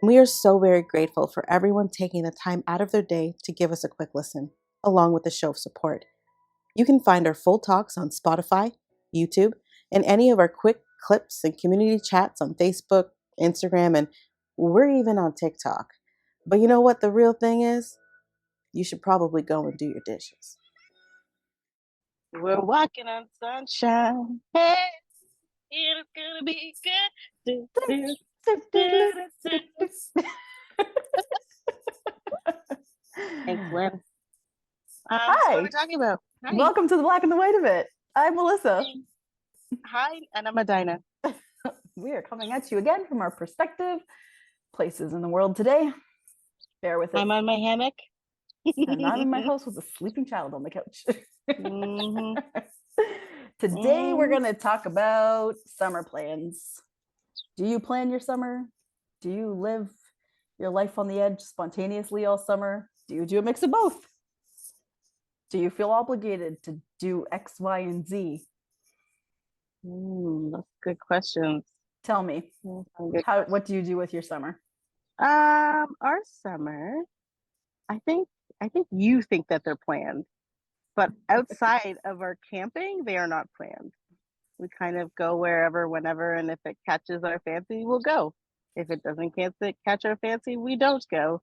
We are so very grateful for everyone taking the time out of their day to give us a quick listen, along with a show of support. You can find our full talks on Spotify, YouTube, and any of our quick clips and community chats on Facebook, Instagram, and we're even on TikTok. But you know what the real thing is? You should probably go and do your dishes. We're walking on sunshine. Hey, it's gonna be good. Thanks, Lynn. So what are we Hi, talking about? Hi. welcome to the Black and the White of It. I'm Melissa. Hi, and I'm Adina. We are coming at you again from our perspective, places in the world today. Bear with it. I'm on my hammock. And I'm in my house with a sleeping child on the couch. Mhm. Today, we're going to talk about summer plans. Do you plan your summer? Do you live your life on the edge spontaneously all summer? Do you do a mix of both? Do you feel obligated to do X, Y, and Z? That's good questions. Tell me, Good what do you do with your summer? Our summer, I think you think that they're planned, but outside of our camping, they are not planned. We kind of go wherever, whenever, and if it catches our fancy, we'll go. If it doesn't catch our fancy, we don't go.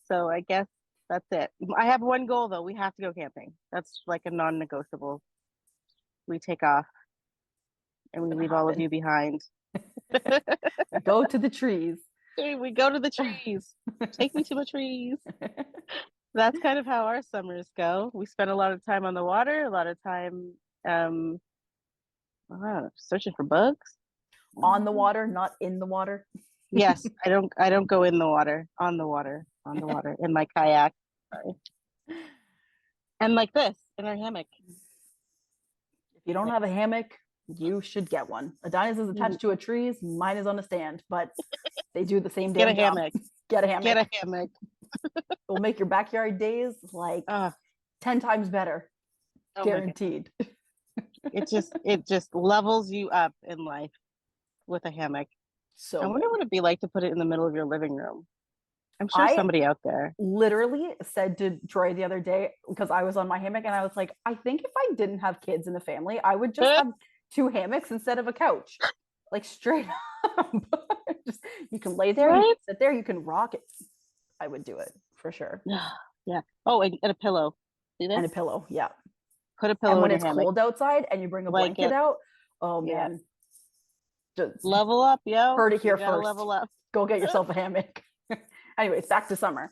So I guess that's it. I have one goal though. We have to go camping. That's like a non-negotiable. We take off and we leave all of you behind. Go to the trees. We go to the trees. Take me to the trees. That's kind of how our summers go. We spend a lot of time on the water, a lot of time searching for bugs. On the water, not in the water. Yes, I don't go in the water, on the water, in my kayak. Sorry. And like this, in our hammock. If you don't have a hammock, you should get one. Adina's is attached to a tree, mine is on a stand, but they do the same damn Get a job. hammock. Get a hammock. Get a hammock. It'll make your backyard days like 10 times better. Guaranteed. It just levels you up in life with a hammock. So I wonder what it'd be like to put it in the middle of your living room. I'm sure somebody out there literally said to Troy the other day, because I was on my hammock and I was like, I think if I didn't have kids in the family, I would just have 2 hammocks instead of a couch. Like straight up. Just, you can lay there, you can sit there, you can rock it. I would do it for sure. Yeah. Oh, and a pillow. See this? And a pillow, yeah. Put a pillow and when in it's hammock. Cold outside and you bring a blanket out, oh man. Just level up, yo. Heard it here first. Level up. Go get yourself a hammock. Anyways, back to summer.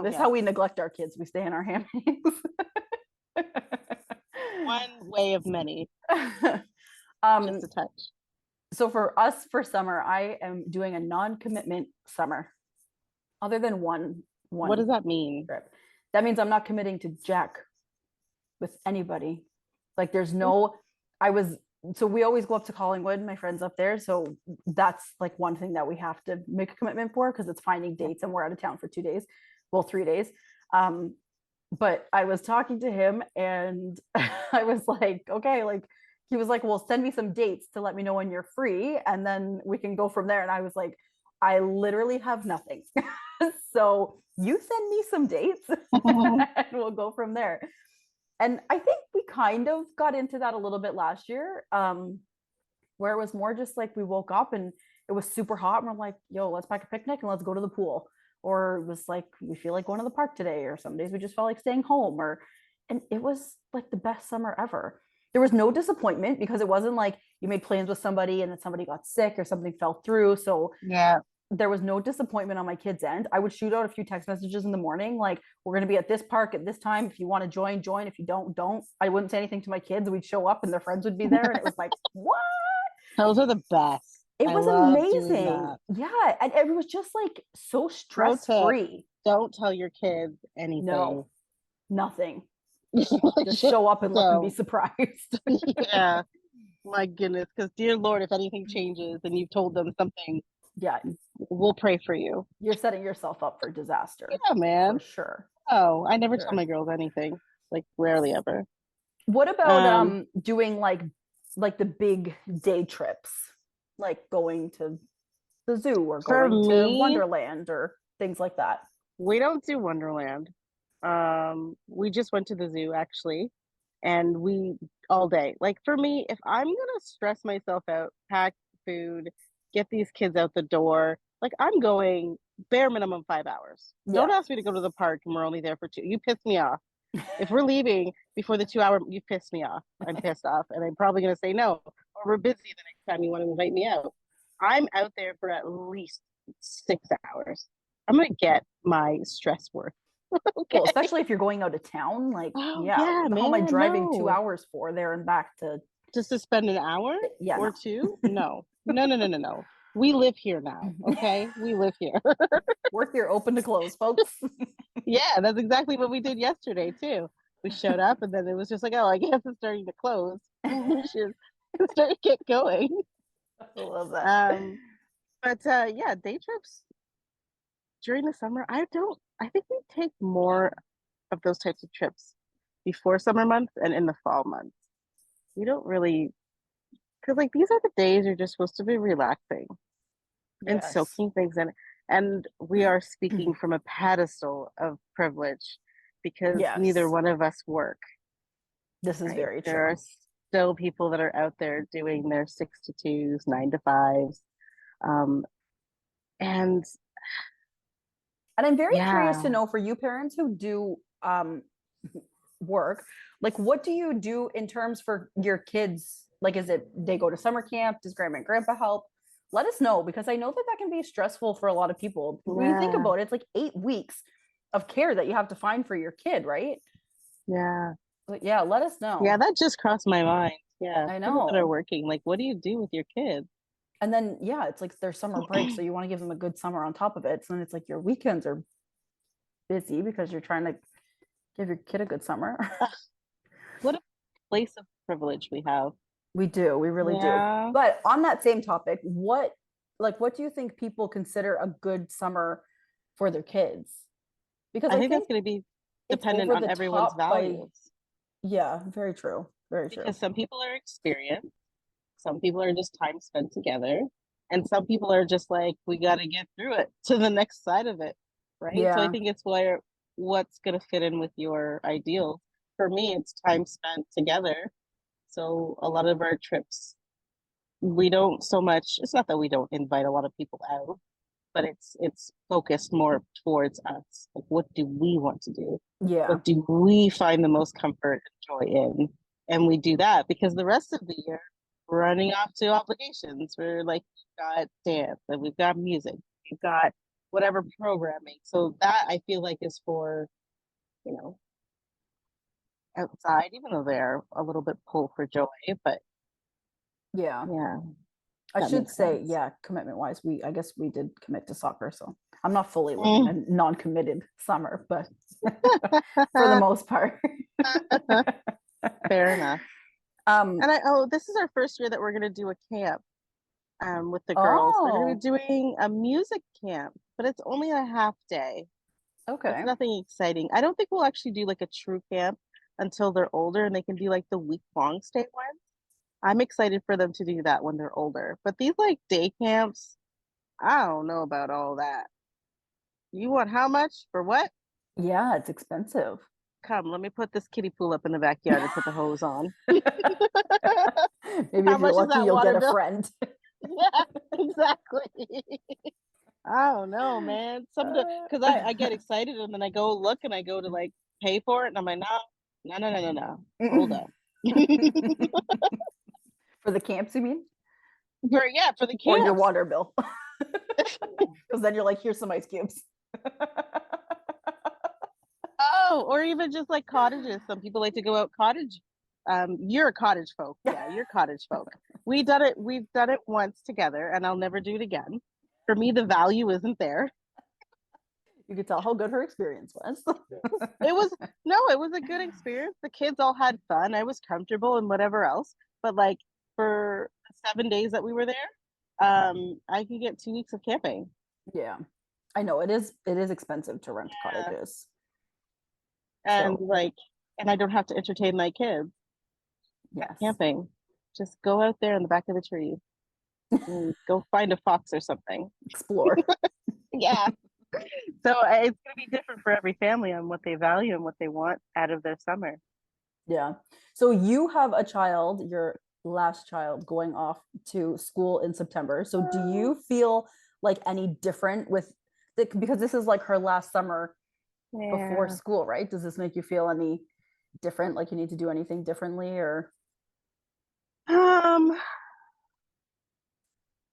This is how we neglect our kids. We stay in our hammocks. One way of many. Just a touch. So for us, for summer, I am doing a non-commitment summer. Other than one. What does that mean? Trip. That means I'm not committing to Jack with anybody. Like there's no. So we always go up to Collingwood, my friends up there. So that's like one thing that we have to make a commitment for because it's finding dates and we're out of town for 2 days. Well, 3 days. But I was talking to him and I was like, okay, like he was like, well, send me some dates to let me know when you're free. And then we can go from there. And I was like, I literally have nothing. So you send me some dates and we'll go from there. And I think we kind of got into that a little bit last year, where it was more just like we woke up and it was super hot and we're like, yo, let's pack a picnic and let's go to the pool. Or it was like, we feel like going to the park today. Or some days we just felt like staying home. And it was like the best summer ever. There was no disappointment because it wasn't like you made plans with somebody and then somebody got sick or something fell through. So yeah. There was no disappointment on my kids' end. I would shoot out a few text messages in the morning, like, we're going to be at this park at this time. If you want to join, join. If you don't. I wouldn't say anything to my kids. We'd show up and their friends would be there. And it was like, what? Those are the best. It was amazing. Yeah. And it was just like so stress-free. Don't tell your kids anything. No, nothing. Just show up and let them be surprised. Yeah. My goodness. Because dear Lord, if anything changes and you've told them something, yeah, we'll pray for you. You're setting yourself up for disaster. Yeah, man. For sure. Oh, I never tell my girls anything. Like rarely ever. What about doing like the big day trips? Like going to the zoo or For going to me, Wonderland or things like that. we don't do Wonderland. We just went to the zoo actually, and we all day. Like for me, if I'm gonna stress myself out, pack food, get these kids out the door, like I'm going bare minimum 5 hours. Don't Yeah. ask me to go to the park and we're only there for 2. You piss me off. If we're leaving before the 2 hour, you piss me off. I'm pissed off, and I'm probably gonna say no, or we're busy the next time you want to invite me out. I'm out there for at least 6 hours. I'm gonna get my stress worth. Okay. Well, especially if you're going out of town, like, Oh yeah, yeah, what the hell am I man, driving no. 2 hours for there and back to? Just to spend an hour Yeah, or no. 2? No. No, no, no, no, no. We live here now, okay? We live here. Work here, open to close, folks. Yeah, that's exactly what we did yesterday too. We showed up and then it was just like, oh, I guess it's starting to close. We should start get going. I love that. But yeah, day trips during the summer, I think we take more of those types of trips before summer months and in the fall months. We don't really, because like these are the days you're just supposed to be relaxing and Yes. soaking things in. And we are speaking from a pedestal of privilege because neither Yes. one of us work, This is right? very There true. are still people that are out there doing their 6 to 2s, 9 to 5s. Um, and And I'm very curious to yeah, know for you parents who do work, like what do you do in terms for your kids? Like, is it they go to summer camp? Does grandma and grandpa help? Let us know because I know that that can be stressful for a lot of people. When you think yeah, about it, it's like 8 weeks of care that you have to find for your kid, right? yeah. But yeah, let us Yeah, know. that just crossed my mind. Yeah, I people that are know. working, like, what do you do with your kids? And then yeah, it's like their summer break, so you want to give them a good summer on top of it. So then it's like your weekends are busy because you're trying to give your kid a good summer. What a place of privilege we have. We do, we really do. Yeah, But on that same topic, what do you think people consider a good summer for their kids? Because I I think that's think going to be it's dependent over on the everyone's top by values yeah, very true. Very true. because some people are experienced, some people are just time spent together, and some people are just like, we got to get through it to the next side of it, right? So I Yeah. think it's where what's going to fit in with your ideals. For me, it's time spent together. So a lot of our trips, we don't so much, it's not that we don't invite a lot of people out, but it's focused more towards us. Like what do we want to do? Yeah. What do we find the most comfort and joy in? And we do that because the rest of the year we're running off to obligations. We're like we've got dance and we've got music, we've got whatever programming. So that I feel like is for, you know, outside, even though they're a little bit pull for joy, but Yeah. yeah, I that should makes say, sense. yeah, commitment wise, I guess we did commit to soccer. So I'm not fully living a Mm. non-committed summer, but for the most part. Fair enough. um, And this is our first year that we're gonna do a camp with the girls. We're gonna be oh, doing a music camp, but it's only a half day. It's okay. nothing exciting. I don't think we'll actually do like a true camp until they're older and they can do like the week-long stay ones. I'm excited for them to do that when they're older. But these like day camps, I don't know about all that. You want how much for what? Yeah, it's expensive. Come, let me put this kiddie pool up in the backyard and put the hose on. Maybe How if you're much is lucky, that you'll water get a bill? friend. Yeah, exactly. I don't know, man. Because I get excited and then I go look and I go to like pay for it and I'm like, no, no, no, no, no, no. Hold up. For the camps, you mean? For the Or your camps. water bill? Because then you're like, here's some ice cubes. Oh, or even just like cottages. Some people like to go out cottage. You're a cottage folk. Yeah, you're cottage folk. We've done it once together and I'll never do it again. For me, the value isn't there. You could tell how good her experience was. It was no, it was a good experience. The kids all had fun. I was comfortable and whatever else. But like for the 7 days that we were there, I could get 2 weeks of camping. Yeah, I know it is expensive to rent Yeah. cottages. And So like and I don't have to entertain my kids yes. camping. Just go out there in the back of the trees. Go find a fox or something. Explore. Yeah. So it's going to be different for every family on what they value and what they want out of their summer. Yeah. So you have a child, your last child, going off to school in September. So do you feel like any different with because this is like her last summer before Yeah. school, right? Does this make you feel any different? Like you need to do anything differently or Um,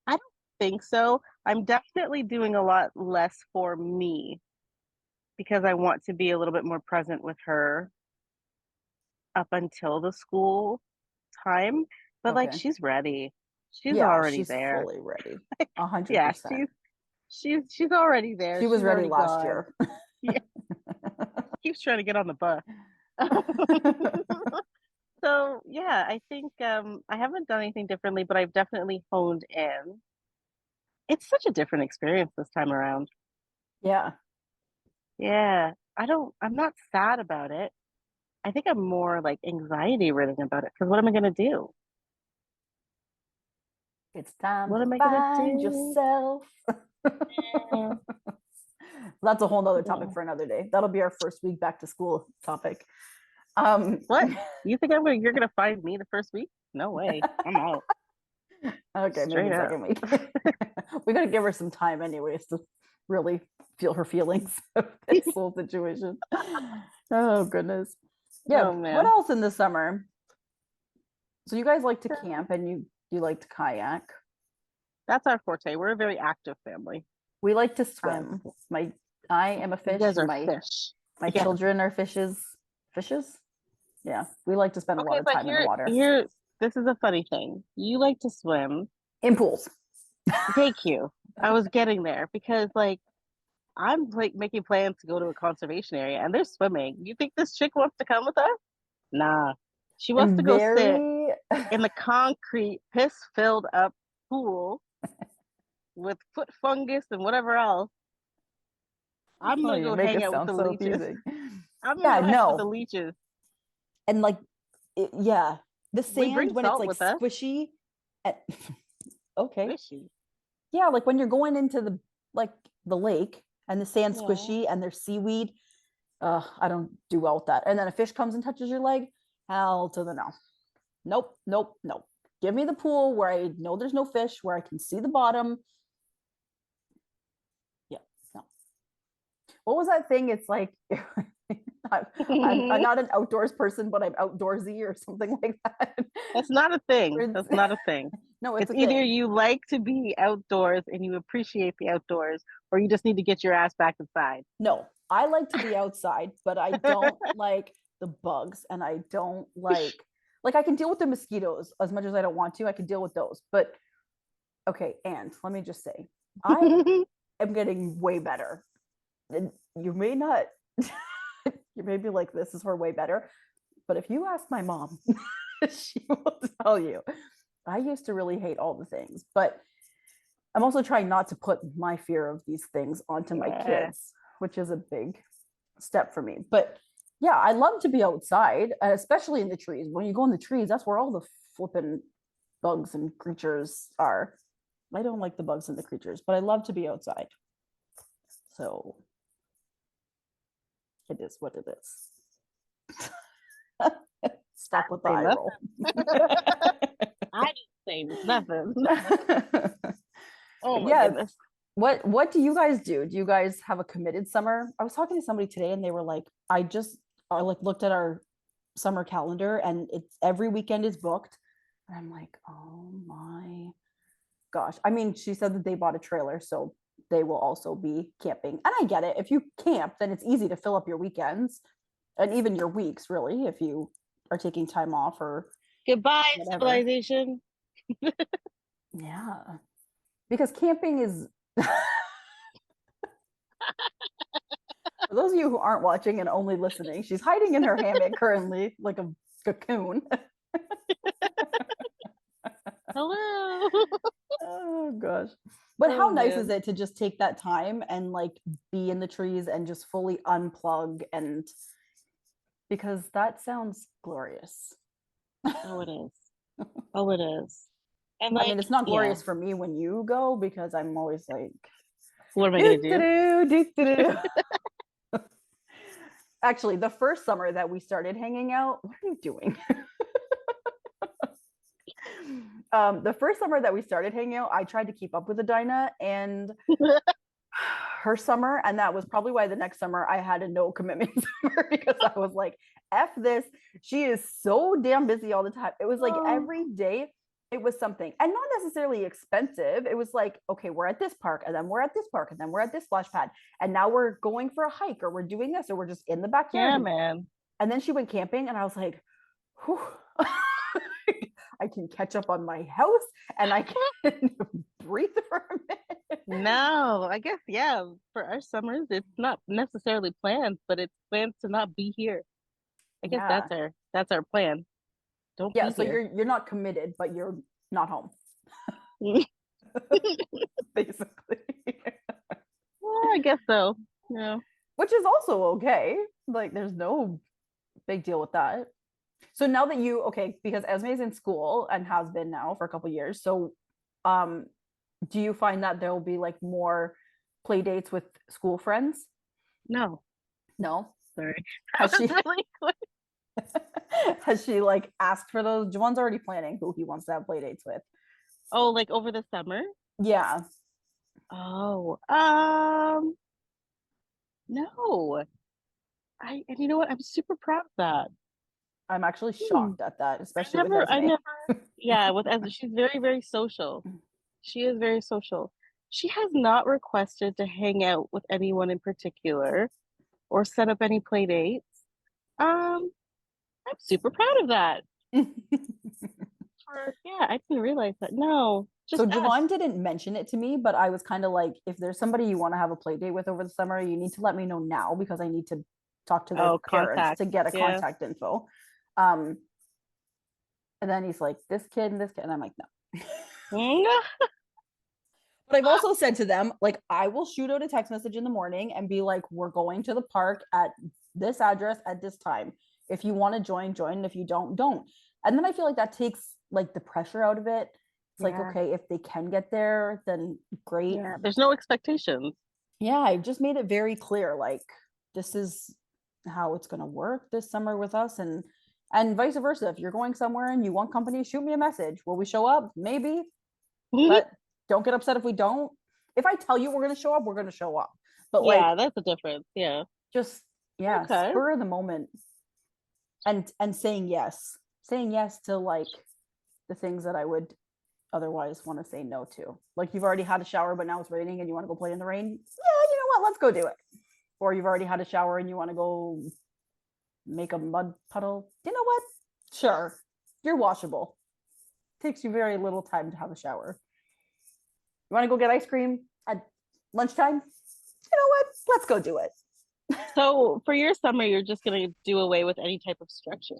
I don't think so. I'm definitely doing a lot less for me because I want to be a little bit more present with her up until the school time. But like okay. she's ready. She's Yeah, already she's there. fully ready. 100%. Yeah, she's already there. She was She's ready already last gone. year. Yeah, keeps trying to get on the bus. So yeah, I think I haven't done anything differently, but I've definitely honed in. It's such a different experience this time around. Yeah. Yeah, I'm not sad about it. I think I'm more like anxiety ridden about it because what am I gonna do? It's time What to am I gonna find do? yourself. Yeah, That's a whole nother topic yeah. for another day. That'll be our first week back to school topic. What? You think you're gonna find me the first week? No way. I'm out. Okay, maybe Straight up. second week. We gotta give her some time anyways to really feel her feelings of this whole situation. Oh goodness. Yeah. Oh What man. else in the summer? So you guys like to camp and you like to kayak. That's our forte. We're a very active family. We like to Um, swim. My I am a you fish. guys are My fish. my Yeah. children are fishes. Fishes? Yeah. We like to spend a lot Okay, of but time in the water. this is a funny thing. You like to swim. In pools. Thank you. I was getting there because like I'm like making plans to go to a conservation area and they're swimming. You think this chick wants to come with us? Nah. She wants I'm to go sit very in the concrete, piss filled up pool with foot fungus and whatever else. I'm oh, gonna you go make hang it out with sound the so leeches. appeasing. I'm gonna Yeah, go hang out with the no. leeches. And like yeah, the We sand bring when it's salt like with us. squishy and okay. Fishy. Yeah, like when you're going into the lake and the sand Yeah. squishy and there's seaweed. I don't do well with that. And then a fish comes and touches your leg. Hell to the no. Nope, nope, nope. Give me the pool where I know there's no fish, where I can see the bottom. Yeah, no. What was that thing? It's like I'm not an outdoors person, but I'm outdoorsy or something like that. That's not a thing. That's not a thing. No, it's It's a either thing. you like to be outdoors and you appreciate the outdoors, or you just need to get your ass back inside. No, I like to be outside, but I don't like the bugs and I don't like I can deal with the mosquitoes as much as I don't want to. I can deal with those. But okay, and let me just say, I am getting way better. And you may not you may be like, this is her way better. But if you ask my mom, she will tell you. I used to really hate all the things, but I'm also trying not to put my fear of these things onto my Yeah. kids, which is a big step for me. But yeah, I love to be outside, especially in the trees. When you go in the trees, that's where all the flipping bugs and creatures are. I don't like the bugs and the creatures, but I love to be outside. So it is what it is. Stop with the Say eye nothing. roll. I didn't say nothing. Oh my Yeah. goodness. What do you guys do? Do you guys have a committed summer? I was talking to somebody today and they were like, I like looked at our summer calendar and it's every weekend is booked. And I'm like, oh my gosh. I mean, she said that they bought a trailer, so they will also be camping. And I get it. If you camp, then it's easy to fill up your weekends and even your weeks, really, if you are taking time off or Goodbye, whatever. civilization. Yeah. Because camping is for those of you who aren't watching and only listening, she's hiding in her hammock currently, like a cocoon. Hello. Oh gosh. But how Oh nice is man. it to just take that time and like be in the trees and just fully unplug and because that sounds glorious. Oh, it is. Oh, it is. And I mean, it's not yeah, glorious for me when you go because I'm always like, what am I gonna do? "Doo-doo-doo, doo-doo-doo." Actually, the first summer that we started hanging out, what are you doing? The first summer that we started hanging out, I tried to keep up with Adina and her summer, and that was probably why the next summer I had a no commitment summer because I was like, F this. She is so damn busy all the time. It was like Oh, every day it was something, and not necessarily expensive. It was like, okay, we're at this park, and then we're at this park, and then we're at this splash pad, and now we're going for a hike, or we're doing this, or we're just in the backyard. yeah, man. And then she went camping, and I was like, whew. I can catch up on my house and I can breathe for a minute. No, I guess yeah. For our summers, it's not necessarily planned, but it's planned to not be here. I guess Yeah. that's our plan. Don't Yeah. be So here. you're not committed, but you're not home, basically. Well, I guess so. Yeah. Which is also okay. Like there's no big deal with that. So now that you okay, because Esme's in school and has been now for a couple years. So um do you find that there will be like more play dates with school friends? No, No. sorry. Has she Really quick. has she like asked for those? Juwan's already planning who he wants to have play dates with. Oh, like over the summer? Yeah. Oh, no. And you know what? I'm super proud of that. I'm actually Hmm. shocked at that, especially with I Esme. never, yeah, with Ezra, she's very, very social. She is very social. She has not requested to hang out with anyone in particular or set up any play dates. Um, I'm super proud of that. Yeah, I didn't realize that. No, So just us. Javon didn't mention it to me, but I was kind of like, if there's somebody you want to have a play date with over the summer, you need to let me know now because I need to talk to their Oh, parents contact. to get a Yeah. contact info. Um, and then he's like, this kid and this kid, and I'm like, no. Mm. But I've also said to them, like, I will shoot out a text message in the morning and be like, we're going to the park at this address at this time. If you want to join, join. And if you don't, don't. And then I feel like that takes like the pressure out of it. It's like, Yeah. okay, if they can get there, then great. Yeah, there's no expectations. Yeah, I just made it very clear, like, this is how it's gonna work this summer with us, and vice versa. If you're going somewhere and you want company, shoot me a message. Will we show up? Maybe, but don't get upset if we don't. If I tell you we're gonna show up, we're gonna show up. But Yeah, like, that's the difference. Yeah. just yeah, Okay. spur of the moment, and saying yes to like the things that I would otherwise want to say no to. Like you've already had a shower, but now it's raining and you want to go play in the rain. Yeah, you know what? Let's go do it. Or you've already had a shower and you want to go make a mud puddle. You know what? Sure, you're washable. Takes you very little time to have a shower. You want to go get ice cream at lunchtime? You know what? Let's go do it. So for your summer, you're just gonna do away with any type of structure.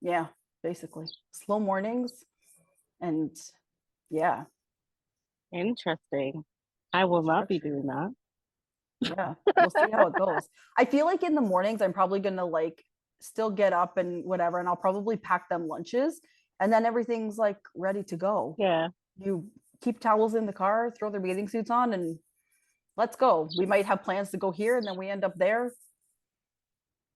Yeah, basically. Slow mornings and yeah. Interesting. I will not be doing that. Yeah, we'll see how it goes. I feel like in the mornings, I'm probably gonna like still get up and whatever, and I'll probably pack them lunches, and then everything's like ready to go. Yeah. You keep towels in the car, throw their bathing suits on, and let's go. We might have plans to go here, and then we end up there.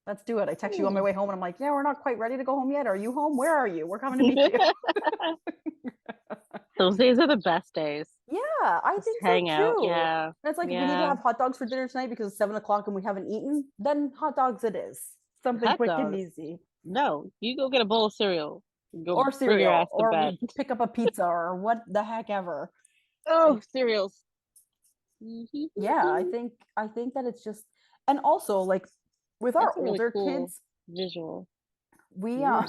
Let's do it. I text you on my way home, and I'm like, yeah, we're not quite ready to go home yet. Are you home? Where are you? We're coming to meet you. Those days are the best days. Yeah, I Just think hang so out. too. Yeah. And it's like if we need to Yeah. have hot dogs for dinner tonight because it's 7 o'clock and we haven't eaten, then hot dogs it is. Something Hot quick and dogs. easy. No, you go get a bowl of cereal. Go Or bring your cereal. ass to Or bed. we pick up a pizza or what the heck ever. Oh, cereals. Yeah, I think that it's just, and also like with our That's a really older cool kids, visual. we Yeah.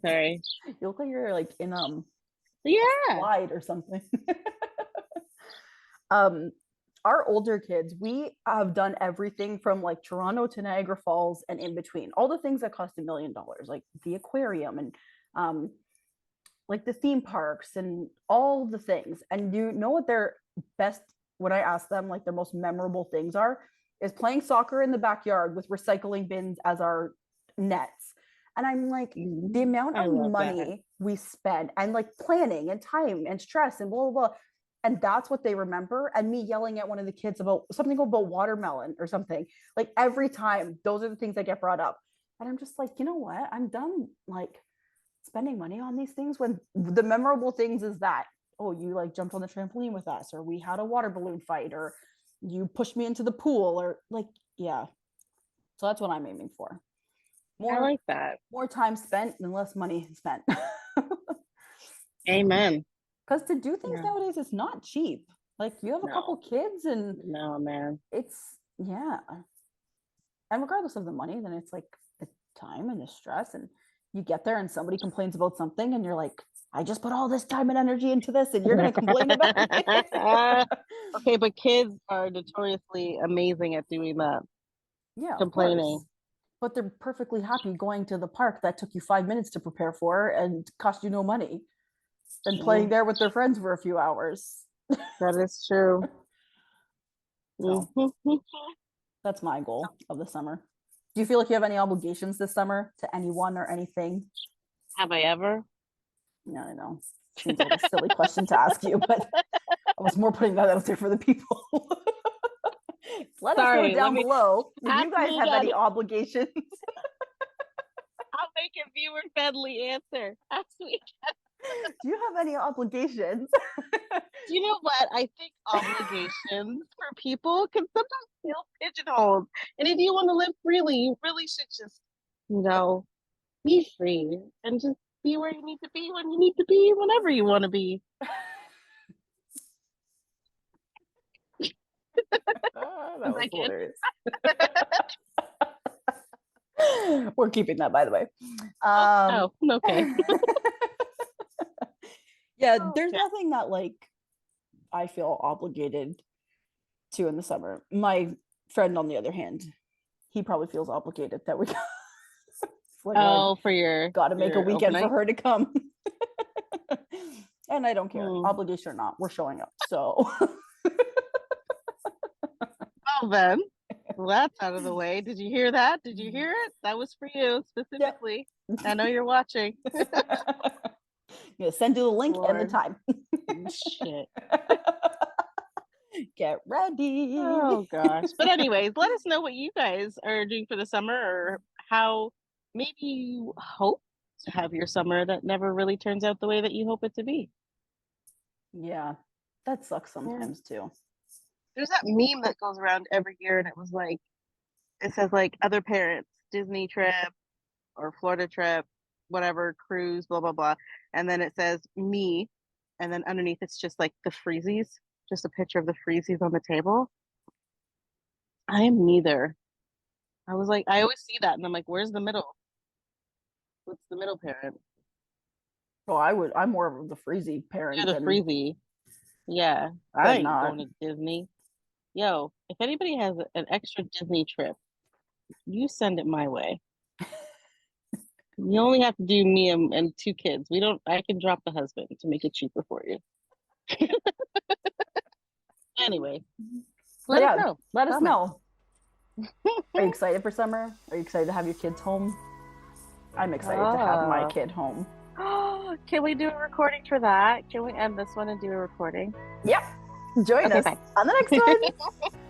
Sorry. you look like you're like in Yeah. slide or something. Our older kids, we have done everything from like Toronto to Niagara Falls and in between, all the things that cost $1 million, like the aquarium and like the theme parks and all the things. And you know what their best, when I ask them, like their most memorable things are, is playing soccer in the backyard with recycling bins as our nets. And I'm like, the amount I of love that. money we spend and like planning and time and stress and blah, blah, blah. And that's what they remember. And me yelling at one of the kids about something about watermelon or something. Like every time, those are the things that get brought up. And I'm just like, you know what? I'm done like spending money on these things when the memorable things is that, oh, you like jumped on the trampoline with us, or we had a water balloon fight, or you pushed me into the pool, or like, yeah. So that's what I'm aiming for. I like that. More time spent and less money spent. Amen. Because to do things Yeah. nowadays, it's not cheap. Like you have a No. couple kids and No, man. it's, yeah. And regardless of the money, then it's like the time and the stress. And you get there and somebody complains about something and you're like, I just put all this time and energy into this and you're going to complain about it. Okay, but kids are notoriously amazing at doing that. Yeah, Complaining. of course. But they're perfectly happy going to the park that took you 5 minutes to prepare for and cost you no money, and playing there with their friends for a few hours. That is true. So that's my goal of the summer. Do you feel like you have any obligations this summer to anyone or anything? Have I ever? No, I know. Seems like a silly question to ask you, but I was more putting that out there for the people. Let us know down below if you guys have any obligations. I'll make a viewer-friendly answer. Ask me. Do you have any obligations? Do you know what? I think obligations for people can sometimes feel pigeonholed. And if you want to live freely, you really should just, be free and just be where you need to be when you need to be, whenever you want to be. That was hilarious. We're keeping that, by the way. Okay. Yeah, there's nothing that like I feel obligated to in the summer. My friend, on the other hand, he probably feels obligated that we like, for your got to make a weekend for overnight? her to come. And I don't care, obligation or not, we're showing up. So well then, that's out of the way. Did you hear that? Did you hear it? That was for you specifically. Yep. I know you're watching. I'm gonna send you the link and the time. Shit. Get ready. Oh gosh. But anyways, let us know what you guys are doing for the summer, or how maybe you hope to have your summer that never really turns out the way that you hope it to be. Yeah, that sucks sometimes too. There's that meme that goes around every year, and it says like other parents, Disney trip or Florida trip, whatever, cruise, blah blah blah, and then it says me, and then underneath it's just like the freezies, just a picture of the freezies on the table. I am neither. I was like, I always see that, and I'm like, where's the middle? What's the middle parent? Well, I'm more of the freezy parent. You're the freezy. Yeah, I ain't going to Disney. Yo, if anybody has an extra Disney trip, you send it my way. You only have to do me and 2 kids. I can drop the husband to make it cheaper for you. Anyway, let us know. Let us know. Are you excited for summer? Are you excited to have your kids home? I'm excited to have my kid home. Can we do a recording for that? Can we end this one and do a recording? Yep. Join us on the next one.